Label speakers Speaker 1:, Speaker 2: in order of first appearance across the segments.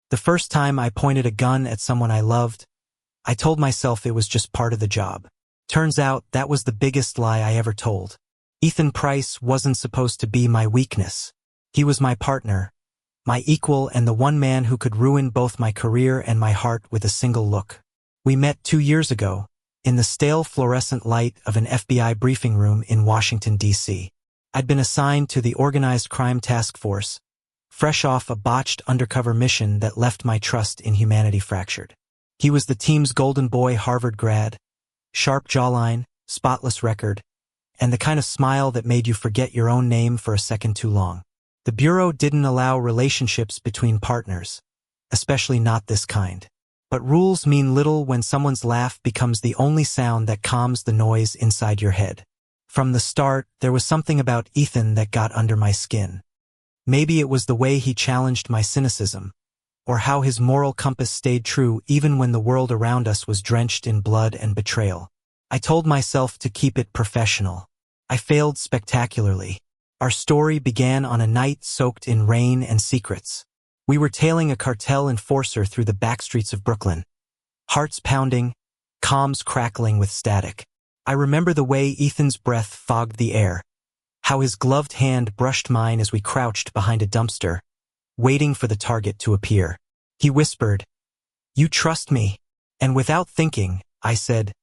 Speaker 1: The first time I pointed a gun at someone I loved, I told myself it was just part of the job. Turns out that was the biggest lie I ever told. Ethan Price wasn't supposed to be my weakness. He was my partner, my equal, and the one man who could ruin both my career and my heart with a single look. We met 2 years ago, in the stale fluorescent light of an FBI briefing room in Washington, D.C. I'd been assigned to the Organized Crime Task Force, fresh off a botched undercover mission that left my trust in humanity fractured. He was the team's golden boy Harvard grad, sharp jawline, spotless record, and the kind of smile that made you forget your own name for a second too long. The Bureau didn't allow relationships between partners, especially not this kind. But rules mean little when someone's laugh becomes the only sound that calms the noise inside your head. From the start, there was something about Ethan that got under my skin. Maybe it was the way he challenged my cynicism, or how his moral compass stayed true even when the world around us was drenched in blood and betrayal. I told myself to keep it professional. I failed spectacularly. Our story began on a night soaked in rain and secrets. We were tailing a cartel enforcer through the backstreets of Brooklyn. Hearts pounding, comms crackling with static. I remember the way Ethan's breath fogged the air, how his gloved hand brushed mine as we crouched behind a dumpster, waiting for the target to appear. He whispered, "You trust me?" And without thinking, I said,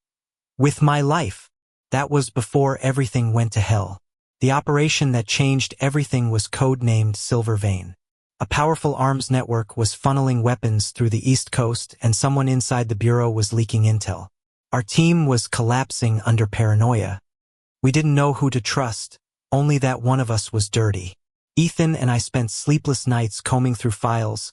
Speaker 1: "With my life." That was before everything went to hell. The operation that changed everything was code-named Silver Vein. A powerful arms network was funneling weapons through the East Coast, and someone inside the Bureau was leaking intel. Our team was collapsing under paranoia. We didn't know who to trust, only that one of us was dirty. Ethan and I spent sleepless nights combing through files,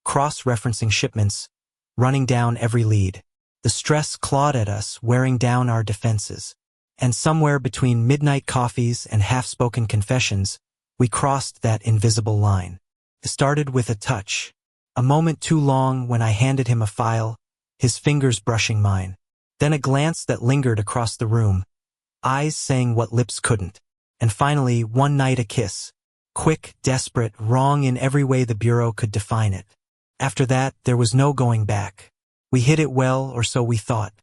Speaker 1: cross-referencing shipments, running down every lead. The stress clawed at us, wearing down our defenses. And somewhere between midnight coffees and half-spoken confessions, we crossed that invisible line. It started with a touch, a moment too long when I handed him a file, his fingers brushing mine. Then a glance that lingered across the room, eyes saying what lips couldn't. And finally, one night a kiss. Quick, desperate, wrong in every way the Bureau could define it. After that, there was no going back. We hid it well, or so we thought.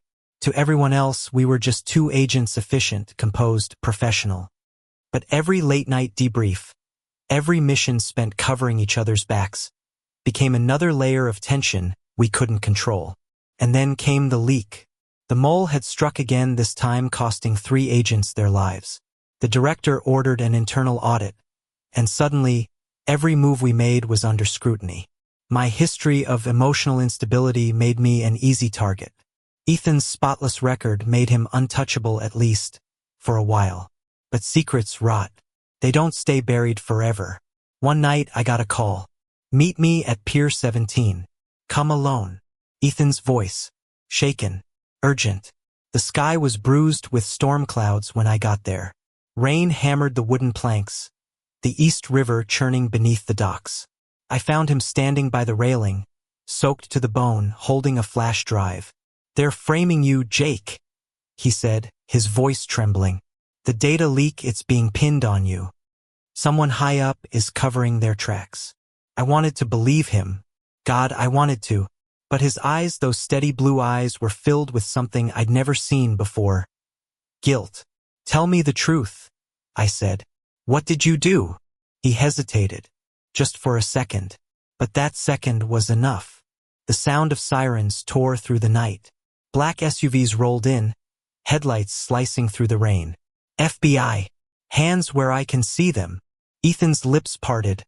Speaker 1: To everyone else, we were just two agents, efficient, composed, professional. But every late-night debrief, every mission spent covering each other's backs, became another layer of tension we couldn't control. And then came the leak. The mole had struck again, this time costing 3 agents their lives. The director ordered an internal audit, and suddenly, every move we made was under scrutiny. My history of emotional instability made me an easy target. Ethan's spotless record made him untouchable, at least, for a while. But secrets rot. They don't stay buried forever. One night I got a call. "Meet me at Pier 17. Come alone." Ethan's voice, shaken, urgent. The sky was bruised with storm clouds when I got there. Rain hammered the wooden planks, the East River churning beneath the docks. I found him standing by the railing, soaked to the bone, holding a flash drive. "They're framing you, Jake," he said, his voice trembling. "The data leak, it's being pinned on you. Someone high up is covering their tracks." I wanted to believe him. God, I wanted to. But his eyes, those steady blue eyes, were filled with something I'd never seen before. Guilt. "Tell me the truth," I said. "What did you do?" He hesitated, just for a second. But that second was enough. The sound of sirens tore through the night. Black SUVs rolled in, headlights slicing through the rain. FBI. Hands where I can see them. Ethan's lips parted,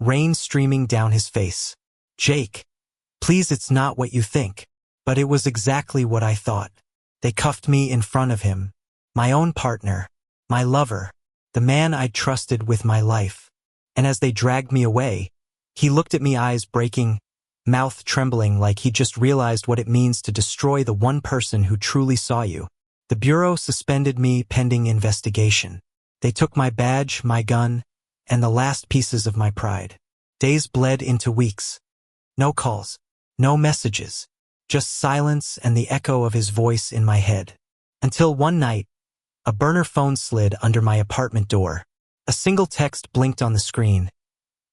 Speaker 1: rain streaming down his face. "Jake, please, it's not what you think." But it was exactly what I thought. They cuffed me in front of him. My own partner, my lover, the man I'd trusted with my life. And as they dragged me away, he looked at me, eyes breaking, mouth trembling, like he just realized what it means to destroy the one person who truly saw you. The Bureau suspended me pending investigation. They took my badge, my gun, and the last pieces of my pride. Days bled into weeks. No calls, no messages, just silence and the echo of his voice in my head. Until one night, a burner phone slid under my apartment door. A single text blinked on the screen.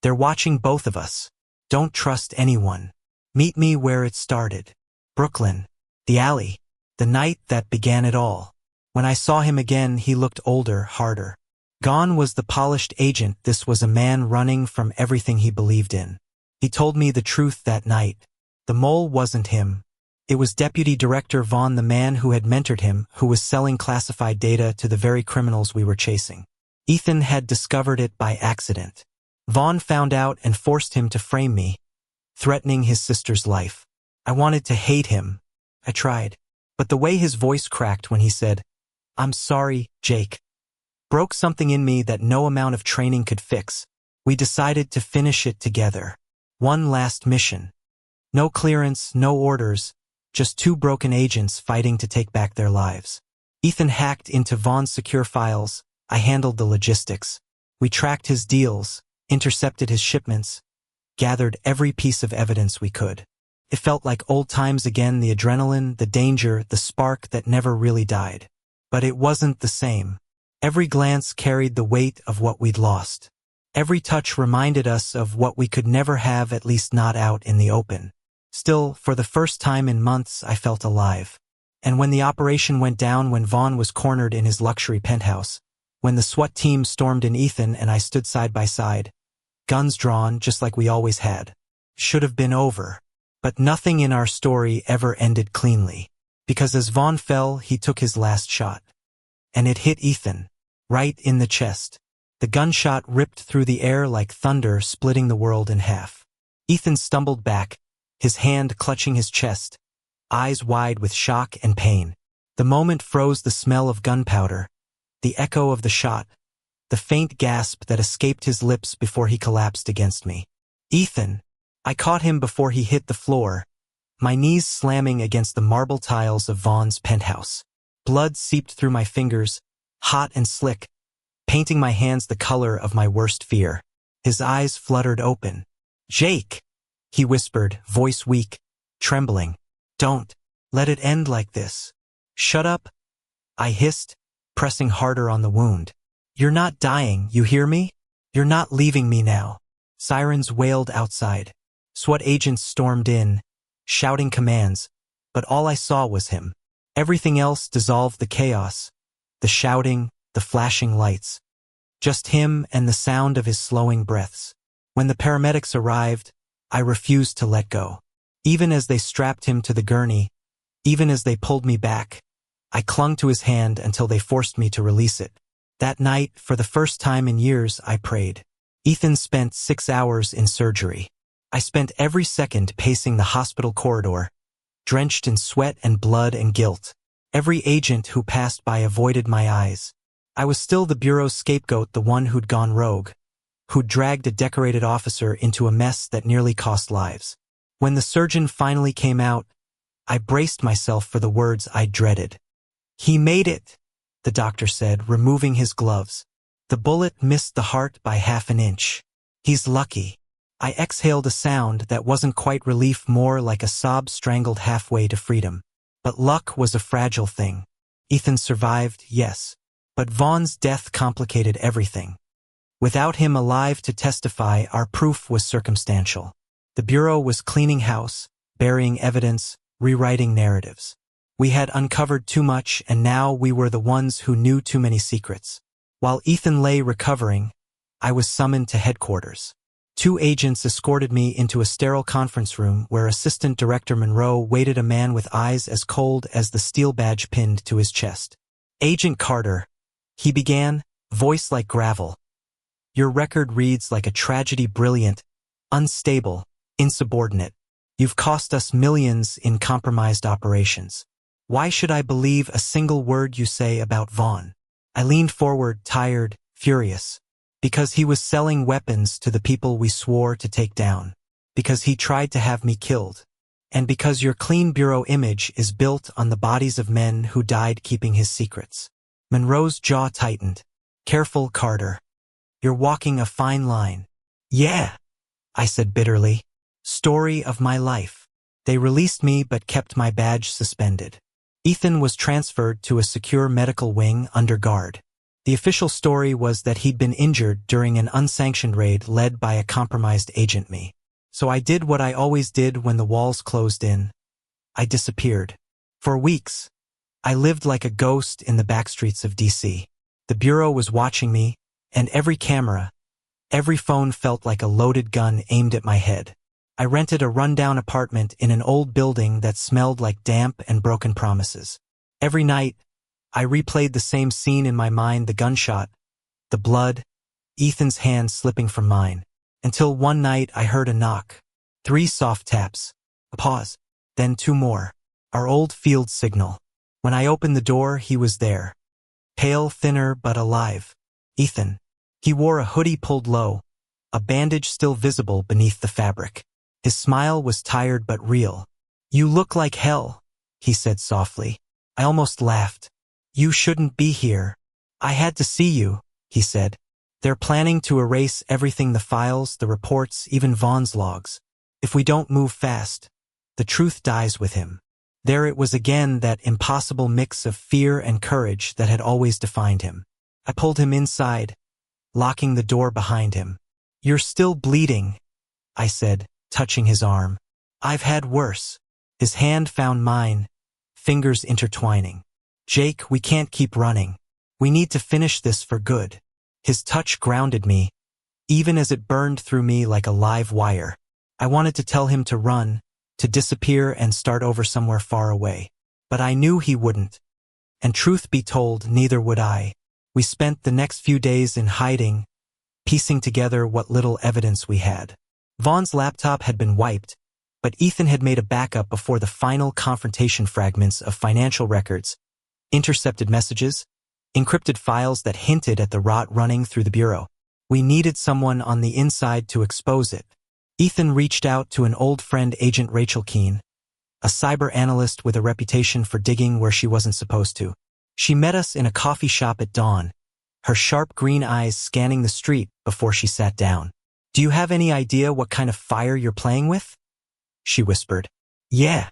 Speaker 1: "They're watching both of us. Don't trust anyone. Meet me where it started. Brooklyn. The alley. The night that began it all. When I saw him again, he looked older, harder. Gone was the polished agent. This was a man running from everything he believed in. He told me the truth that night. The mole wasn't him. It was Deputy Director Vaughn, the man who had mentored him, who was selling classified data to the very criminals we were chasing. Ethan had discovered it by accident. Vaughn found out and forced him to frame me, threatening his sister's life. I wanted to hate him. I tried. But the way his voice cracked when he said, "I'm sorry, Jake," broke something in me that no amount of training could fix. We decided to finish it together. One last mission. No clearance, no orders, just two broken agents fighting to take back their lives. Ethan hacked into Vaughn's secure files. I handled the logistics. We tracked his deals, intercepted his shipments, gathered every piece of evidence we could. It felt like old times again, the adrenaline, the danger, the spark that never really died. But it wasn't the same. Every glance carried the weight of what we'd lost. Every touch reminded us of what we could never have, at least not out in the open. Still, for the first time in months, I felt alive. And when the operation went down, when Vaughn was cornered in his luxury penthouse, when the SWAT team stormed in, Ethan and I stood side by side, guns drawn just like we always had. Should have been over. But nothing in our story ever ended cleanly. Because as Vaughn fell, he took his last shot. And it hit Ethan. Right in the chest. The gunshot ripped through the air like thunder, splitting the world in half. Ethan stumbled back, his hand clutching his chest, eyes wide with shock and pain. The moment froze, the smell of gunpowder, the echo of the shot, the faint gasp that escaped his lips before he collapsed against me. Ethan! I caught him before he hit the floor, my knees slamming against the marble tiles of Vaughn's penthouse. Blood seeped through my fingers, hot and slick, painting my hands the color of my worst fear. His eyes fluttered open. "Jake!" he whispered, voice weak, trembling. "Don't let it end like this." "Shut up," I hissed, pressing harder on the wound. "You're not dying, you hear me? You're not leaving me now." Sirens wailed outside. SWAT agents stormed in, shouting commands, but all I saw was him. Everything else dissolved, the chaos, the shouting, the flashing lights. Just him and the sound of his slowing breaths. When the paramedics arrived, I refused to let go. Even as they strapped him to the gurney, even as they pulled me back, I clung to his hand until they forced me to release it. That night, for the first time in years, I prayed. Ethan spent 6 hours in surgery. I spent every second pacing the hospital corridor, drenched in sweat and blood and guilt. Every agent who passed by avoided my eyes. I was still the bureau's scapegoat, the one who'd gone rogue, who'd dragged a decorated officer into a mess that nearly cost lives. When the surgeon finally came out, I braced myself for the words I dreaded. "He made it," the doctor said, removing his gloves. "The bullet missed the heart by half an inch. He's lucky." I exhaled a sound that wasn't quite relief, more like a sob strangled halfway to freedom. But luck was a fragile thing. Ethan survived, yes. But Vaughn's death complicated everything. Without him alive to testify, our proof was circumstantial. The Bureau was cleaning house, burying evidence, rewriting narratives. We had uncovered too much, and now we were the ones who knew too many secrets. While Ethan lay recovering, I was summoned to headquarters. 2 agents escorted me into a sterile conference room where Assistant Director Monroe waited, a man with eyes as cold as the steel badge pinned to his chest. "Agent Carter," he began, voice like gravel. "Your record reads like a tragedy, brilliant, unstable, insubordinate. You've cost us millions in compromised operations. Why should I believe a single word you say about Vaughn?" I leaned forward, tired, furious. Because he was selling weapons to the people we swore to take down. Because he tried to have me killed. And because your clean bureau image is built on the bodies of men who died keeping his secrets. Monroe's jaw tightened. "Careful, Carter. You're walking a fine line." "Yeah," I said bitterly. "Story of my life." They released me but kept my badge suspended. Ethan was transferred to a secure medical wing under guard. The official story was that he'd been injured during an unsanctioned raid led by a compromised agent. Me. So I did what I always did when the walls closed in. I disappeared. For weeks, I lived like a ghost in the backstreets of DC. The bureau was watching me, and every camera, every phone felt like a loaded gun aimed at my head. I rented a rundown apartment in an old building that smelled like damp and broken promises. Every night, I replayed the same scene in my mind, the gunshot, the blood, Ethan's hand slipping from mine. Until one night I heard a knock. 3 soft taps. A pause. Then 2 more. Our old field signal. When I opened the door, he was there. Pale, thinner, but alive. Ethan. He wore a hoodie pulled low, a bandage still visible beneath the fabric. His smile was tired but real. "You look like hell," he said softly. I almost laughed. "You shouldn't be here." "I had to see you," he said. "They're planning to erase everything, the files, the reports, even Vaughn's logs. If we don't move fast, the truth dies with him." There it was again, that impossible mix of fear and courage that had always defined him. I pulled him inside, locking the door behind him. "You're still bleeding," I said, touching his arm. "I've had worse." His hand found mine, fingers intertwining. "Jake, we can't keep running. We need to finish this for good." His touch grounded me, even as it burned through me like a live wire. I wanted to tell him to run, to disappear and start over somewhere far away. But I knew he wouldn't. And truth be told, neither would I. We spent the next few days in hiding, piecing together what little evidence we had. Vaughn's laptop had been wiped, but Ethan had made a backup before the final confrontation: fragments of financial records, intercepted messages, encrypted files that hinted at the rot running through the bureau. We needed someone on the inside to expose it. Ethan reached out to an old friend, Agent Rachel Keene, a cyber analyst with a reputation for digging where she wasn't supposed to. She met us in a coffee shop at dawn, her sharp green eyes scanning the street before she sat down. "Do you have any idea what kind of fire you're playing with?" she whispered. "Yeah,"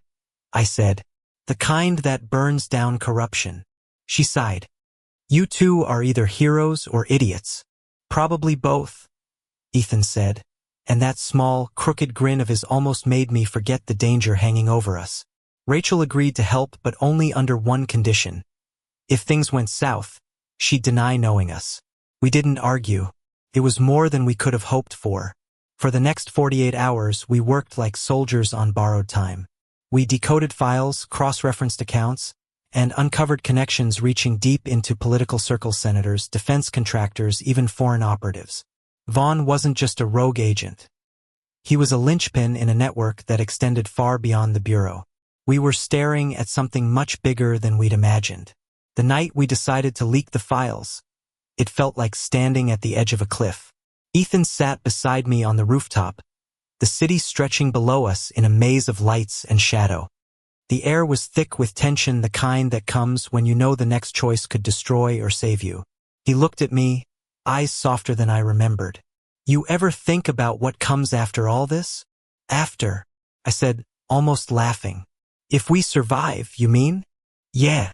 Speaker 1: I said. "The kind that burns down corruption." She sighed. "You two are either heroes or idiots." "Probably both," Ethan said, and that small, crooked grin of his almost made me forget the danger hanging over us. Rachel agreed to help, but only under one condition. If things went south, she'd deny knowing us. We didn't argue. It was more than we could have hoped for. For the next 48 hours, we worked like soldiers on borrowed time. We decoded files, cross-referenced accounts, and uncovered connections reaching deep into political circles: senators, defense contractors, even foreign operatives. Vaughn wasn't just a rogue agent. He was a linchpin in a network that extended far beyond the bureau. We were staring at something much bigger than we'd imagined. The night we decided to leak the files, it felt like standing at the edge of a cliff. Ethan sat beside me on the rooftop, the city stretching below us in a maze of lights and shadow. The air was thick with tension, the kind that comes when you know the next choice could destroy or save you. He looked at me, eyes softer than I remembered. "You ever think about what comes after all this?" "After," I said, almost laughing. "If we survive, you mean?" "Yeah."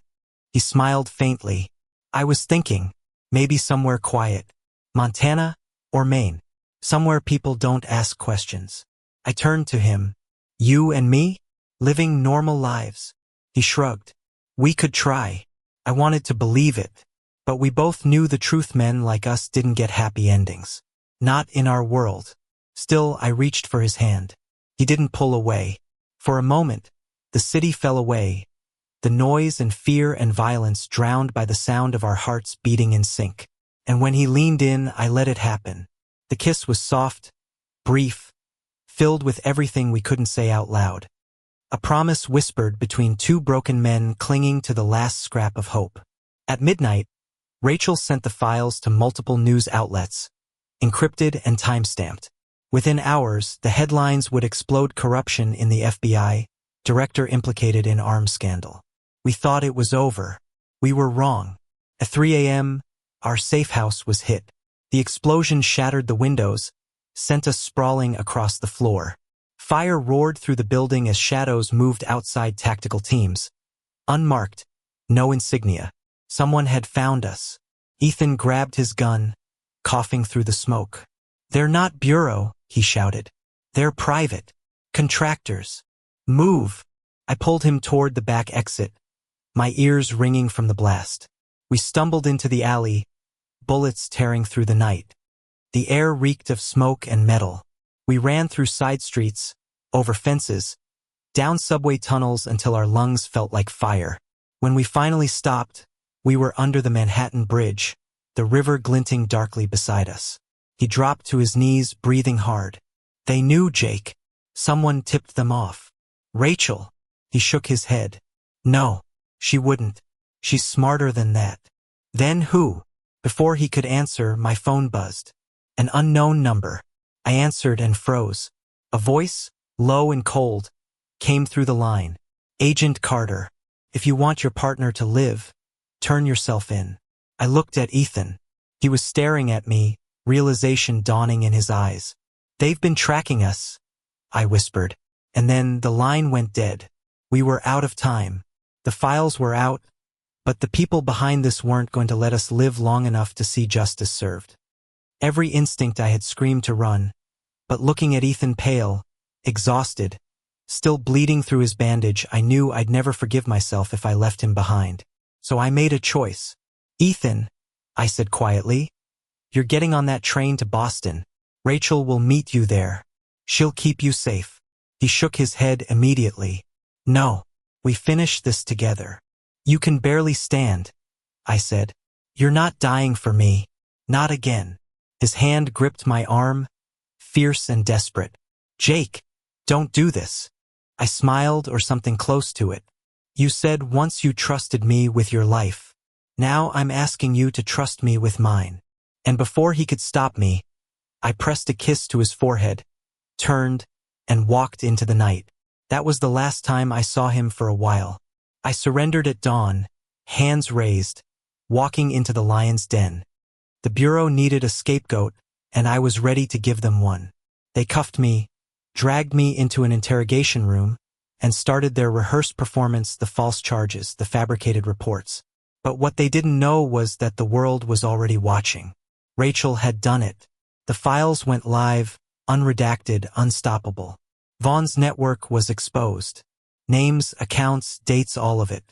Speaker 1: He smiled faintly. "I was thinking, maybe somewhere quiet. Montana or Maine. Somewhere people don't ask questions." I turned to him. "You and me? Living normal lives?" He shrugged. "We could try." I wanted to believe it, but we both knew the truth: men like us didn't get happy endings. Not in our world. Still, I reached for his hand. He didn't pull away. For a moment, the city fell away, the noise and fear and violence drowned by the sound of our hearts beating in sync. And when he leaned in, I let it happen. The kiss was soft, brief, filled with everything we couldn't say out loud. A promise whispered between 2 broken men clinging to the last scrap of hope. At midnight, Rachel sent the files to multiple news outlets, encrypted and time-stamped. Within hours, the headlines would explode: corruption in the FBI, director implicated in arms scandal. We thought it was over. We were wrong. At 3 a.m., our safe house was hit. The explosion shattered the windows, sent us sprawling across the floor. Fire roared through the building as shadows moved outside. Tactical teams. Unmarked. No insignia. Someone had found us. Ethan grabbed his gun, coughing through the smoke. "They're not bureau," he shouted. They're private. Contractors. Move. I pulled him toward the back exit, my ears ringing from the blast. We stumbled into the alley, bullets tearing through the night. The air reeked of smoke and metal. We ran through side streets, over fences, down subway tunnels until our lungs felt like fire. When we finally stopped, we were under the Manhattan Bridge, the river glinting darkly beside us. He dropped to his knees, breathing hard. They knew, Jake. Someone tipped them off. Rachel. He shook his head. No, she wouldn't. She's smarter than that. Then who? Before he could answer, my phone buzzed. An unknown number. I answered and froze. A voice, low and cold, came through the line. Agent Carter. If you want your partner to live, turn yourself in. I looked at Ethan. He was staring at me, realization dawning in his eyes. They've been tracking us, I whispered. And then the line went dead. We were out of time. The files were out, but the people behind this weren't going to let us live long enough to see justice served. Every instinct I had screamed to run, but looking at Ethan pale, exhausted, still bleeding through his bandage, I knew I'd never forgive myself if I left him behind. So I made a choice. Ethan, I said quietly, you're getting on that train to Boston. Rachel will meet you there. She'll keep you safe. He shook his head immediately. No, we finish this together. You can barely stand, I said. You're not dying for me. Not again. His hand gripped my arm, fierce and desperate. Jake, don't do this. I smiled, or something close to it. You said once you trusted me with your life. Now I'm asking you to trust me with mine. And before he could stop me, I pressed a kiss to his forehead, turned, and walked into the night. That was the last time I saw him for a while. I surrendered at dawn, hands raised, walking into the lion's den. The bureau needed a scapegoat, and I was ready to give them one. They cuffed me, dragged me into an interrogation room, and started their rehearsed performance, the false charges, the fabricated reports. But what they didn't know was that the world was already watching. Rachel had done it. The files went live, unredacted, unstoppable. Vaughn's network was exposed. Names, accounts, dates, all of it.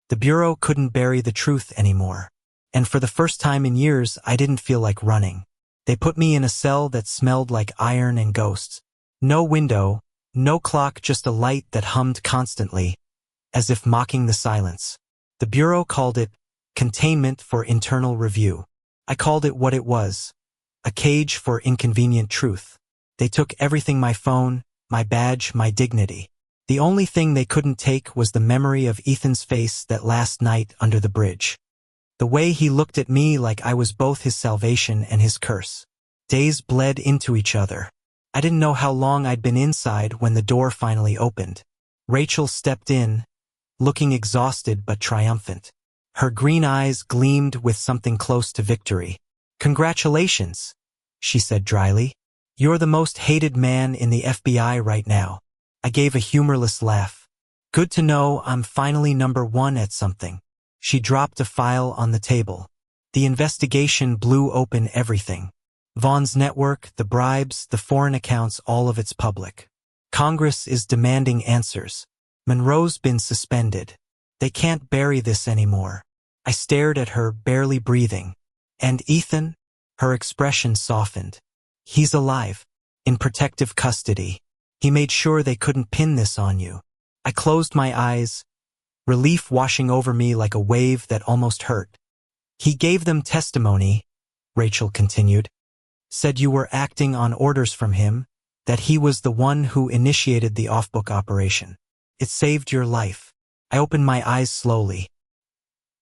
Speaker 1: The bureau couldn't bury the truth anymore. And for the first time in years, I didn't feel like running. They put me in a cell that smelled like iron and ghosts. No window, no clock, just a light that hummed constantly, as if mocking the silence. The bureau called it containment for internal review. I called it what it was, a cage for inconvenient truth. They took everything: my phone, my badge, my dignity. The only thing they couldn't take was the memory of Ethan's face that last night under the bridge. The way he looked at me like I was both his salvation and his curse. Days bled into each other. I didn't know how long I'd been inside when the door finally opened. Rachel stepped in, looking exhausted but triumphant. Her green eyes gleamed with something close to victory. Congratulations, she said dryly. You're the most hated man in the FBI right now. I gave a humorless laugh. Good to know I'm finally #1 at something. She dropped a file on the table. The investigation blew open everything. Vaughn's network, the bribes, the foreign accounts, all of it's public. Congress is demanding answers. Monroe's been suspended. They can't bury this anymore. I stared at her, barely breathing. And Ethan? Her expression softened. He's alive. In protective custody. He made sure they couldn't pin this on you. I closed my eyes, relief washing over me like a wave that almost hurt. He gave them testimony, Rachel continued. Said you were acting on orders from him, that he was the one who initiated the off-book operation. It saved your life. I opened my eyes slowly.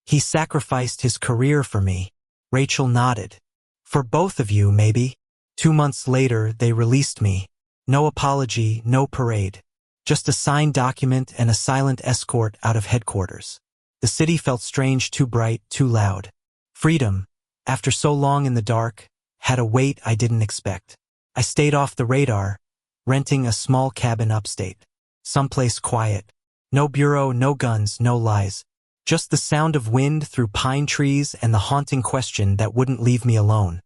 Speaker 1: He sacrificed his career for me. Rachel nodded. For both of you, maybe. 2 months later, they released me. No apology, no parade. Just a signed document and a silent escort out of headquarters. The city felt strange, too bright, too loud. Freedom, after so long in the dark, had a weight I didn't expect. I stayed off the radar, renting a small cabin upstate. Someplace quiet. No bureau, no guns, no lies. Just the sound of wind through pine trees and the haunting question that wouldn't leave me alone.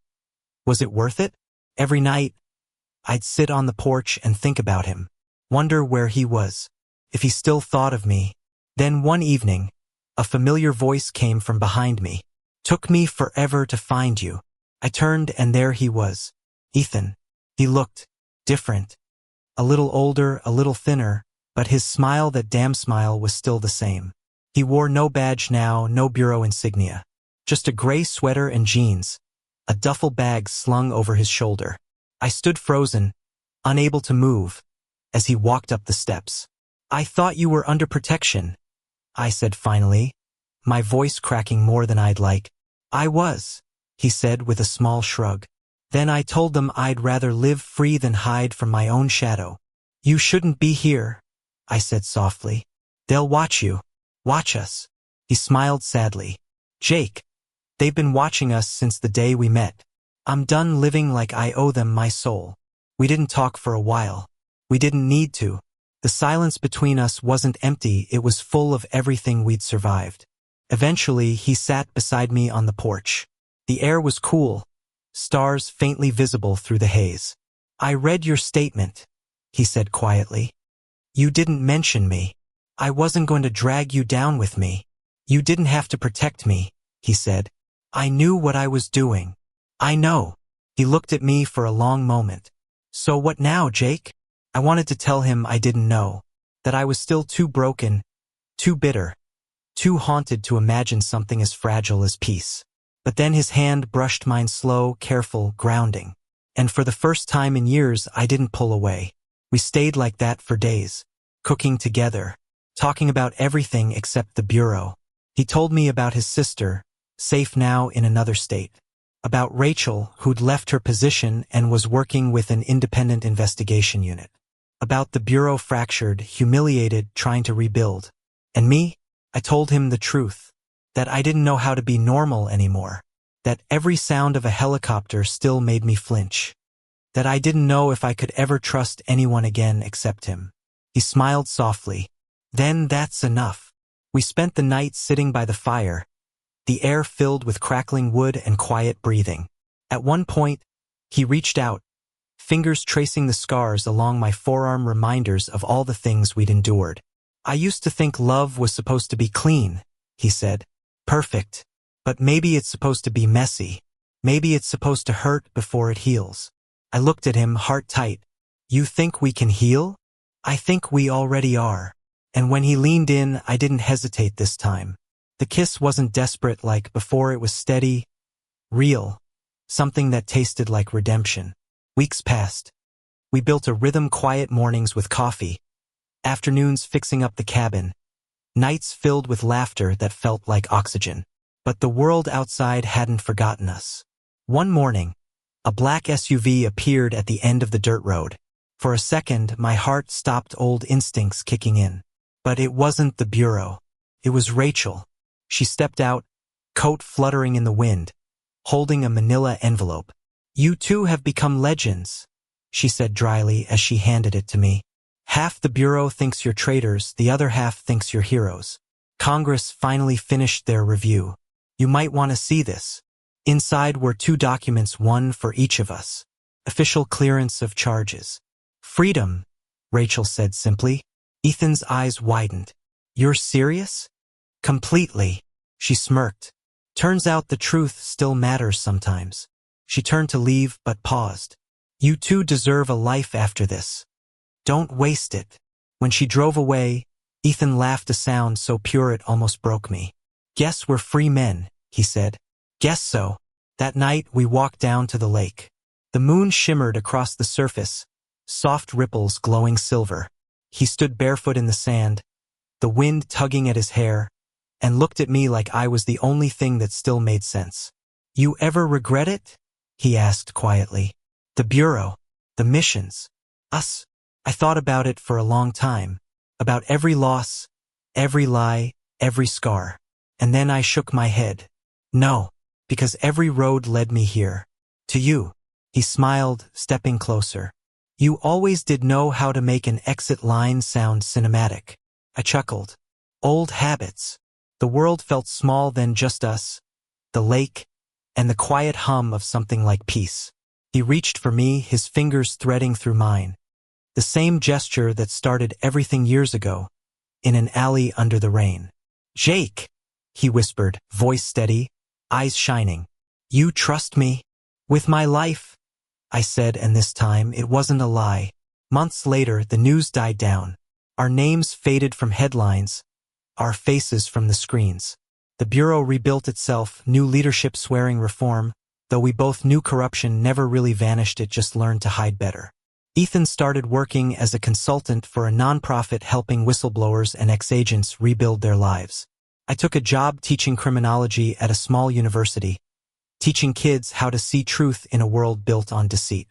Speaker 1: Was it worth it? Every night, I'd sit on the porch and think about him, wonder where he was, if he still thought of me. Then one evening, a familiar voice came from behind me. Took me forever to find you. I turned and there he was. Ethan. He looked different. A little older, a little thinner, but his smile, that damn smile, was still the same. He wore no badge now, no bureau insignia. Just a gray sweater and jeans, a duffel bag slung over his shoulder. I stood frozen, unable to move, as he walked up the steps. I thought you were under protection, I said finally, my voice cracking more than I'd like. I was, he said with a small shrug. Then I told them I'd rather live free than hide from my own shadow. You shouldn't be here, I said softly. They'll watch you. Watch us. He smiled sadly. Jake, they've been watching us since the day we met. I'm done living like I owe them my soul. We didn't talk for a while. We didn't need to. The silence between us wasn't empty, it was full of everything we'd survived. Eventually, he sat beside me on the porch. The air was cool, stars faintly visible through the haze. I read your statement, he said quietly. You didn't mention me. I wasn't going to drag you down with me. You didn't have to protect me, he said. I knew what I was doing. I know. He looked at me for a long moment. So what now, Jake? I wanted to tell him I didn't know, that I was still too broken, too bitter, too haunted to imagine something as fragile as peace. But then his hand brushed mine, slow, careful, grounding. And for the first time in years, I didn't pull away. We stayed like that for days, cooking together, talking about everything except the bureau. He told me about his sister, safe now in another state. About Rachel, who'd left her position and was working with an independent investigation unit. About the bureau, fractured, humiliated, trying to rebuild. And me? I told him the truth. That I didn't know how to be normal anymore. That every sound of a helicopter still made me flinch. That I didn't know if I could ever trust anyone again except him. He smiled softly. Then that's enough. We spent the night sitting by the fire, the air filled with crackling wood and quiet breathing. At one point, he reached out, fingers tracing the scars along my forearm, reminders of all the things we'd endured. I used to think love was supposed to be clean, he said. Perfect. But maybe it's supposed to be messy. Maybe it's supposed to hurt before it heals. I looked at him, heart tight. You think we can heal? I think we already are. And when he leaned in, I didn't hesitate this time. The kiss wasn't desperate like before, it was steady, real, something that tasted like redemption. Weeks passed. We built a rhythm, quiet mornings with coffee, afternoons fixing up the cabin, nights filled with laughter that felt like oxygen. But the world outside hadn't forgotten us. One morning, a black SUV appeared at the end of the dirt road. For a second, my heart stopped, old instincts kicking in. But it wasn't the bureau. It was Rachel. She stepped out, coat fluttering in the wind, holding a manila envelope. You two have become legends, she said dryly as she handed it to me. Half the bureau thinks you're traitors, the other half thinks you're heroes. Congress finally finished their review. You might want to see this. Inside were 2 documents, one for each of us. Official clearance of charges. Freedom, Rachel said simply. Ethan's eyes widened. You're serious? Completely. She smirked. Turns out the truth still matters sometimes. She turned to leave but paused. You two deserve a life after this. Don't waste it. When she drove away, Ethan laughed, a sound so pure it almost broke me. Guess we're free men, he said. Guess so. That night we walked down to the lake. The moon shimmered across the surface, soft ripples glowing silver. He stood barefoot in the sand, the wind tugging at his hair, and looked at me like I was the only thing that still made sense. You ever regret it? He asked quietly. The bureau, the missions, us. I thought about it for a long time, about every loss, every lie, every scar. And then I shook my head. No, because every road led me here. To you. He smiled, stepping closer. You always did know how to make an exit line sound cinematic. I chuckled. Old habits. The world felt small then, just us, the lake, and the quiet hum of something like peace. He reached for me, his fingers threading through mine. The same gesture that started everything years ago, in an alley under the rain. "Jake," he whispered, voice steady, eyes shining. "You trust me?" "With my life," I said, and this time it wasn't a lie. Months later, the news died down. Our names faded from headlines, our faces from the screens. The Bureau rebuilt itself, new leadership swearing reform. Though we both knew corruption never really vanished, it just learned to hide better. Ethan started working as a consultant for a nonprofit helping whistleblowers and ex-agents rebuild their lives. I took a job teaching criminology at a small university, teaching kids how to see truth in a world built on deceit.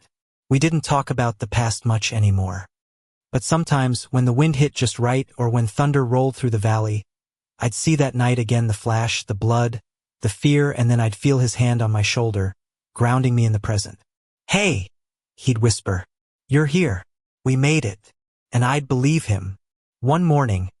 Speaker 1: We didn't talk about the past much anymore. But sometimes, when the wind hit just right or when thunder rolled through the valley, I'd see that night again, the flash, the blood, the fear, and then I'd feel his hand on my shoulder, grounding me in the present. "Hey," he'd whisper, "you're here. We made it." And I'd believe him. One morning,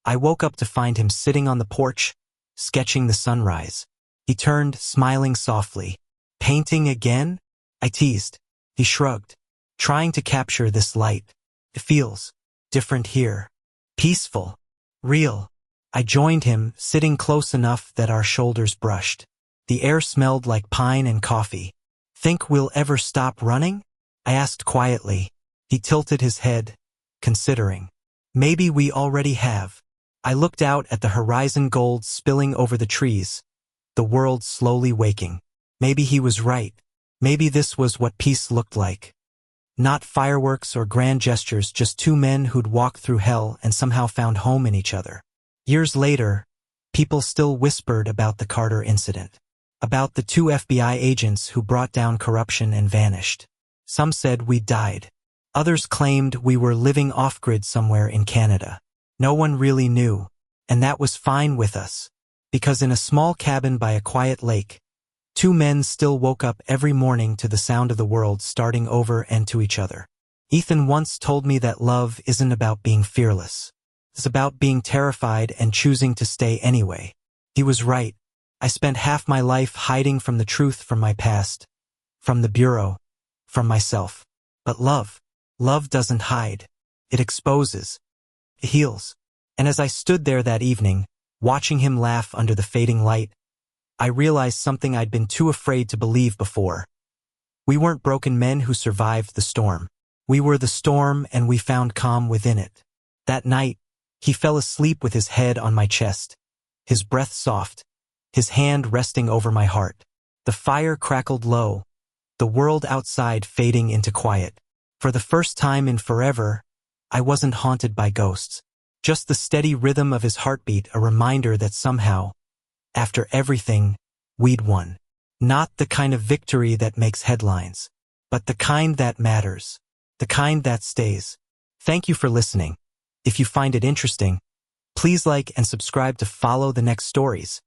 Speaker 1: I woke up to find him sitting on the porch, sketching the sunrise. He turned, smiling softly. "Painting again?" I teased. He shrugged. "Trying to capture this light. It feels different here. Peaceful. Real." I joined him, sitting close enough that our shoulders brushed. The air smelled like pine and coffee. "Think we'll ever stop running?" I asked quietly. He tilted his head, considering. "Maybe we already have." I looked out at the horizon, gold spilling over the trees, the world slowly waking. Maybe he was right. Maybe this was what peace looked like. Not fireworks or grand gestures, just two men who'd walked through hell and somehow found home in each other. Years later, people still whispered about the Carter incident, about the two FBI agents who brought down corruption and vanished. Some said we died. Others claimed we were living off-grid somewhere in Canada. No one really knew, and that was fine with us, because in a small cabin by a quiet lake, two men still woke up every morning to the sound of the world starting over and to each other. Ethan once told me that love isn't about being fearless. It's about being terrified and choosing to stay anyway. He was right. I spent half my life hiding from the truth, from my past, from the Bureau, from myself. But love doesn't hide. It exposes. It heals. And as I stood there that evening, watching him laugh under the fading light, I realized something I'd been too afraid to believe before. We weren't broken men who survived the storm. We were the storm, and we found calm within it. That night, he fell asleep with his head on my chest, his breath soft, his hand resting over my heart. The fire crackled low, the world outside fading into quiet. For the first time in forever, I wasn't haunted by ghosts. Just the steady rhythm of his heartbeat, a reminder that somehow, after everything, we'd won. Not the kind of victory that makes headlines, but the kind that matters, the kind that stays. Thank you for listening. If you find it interesting, please like and subscribe to follow the next stories.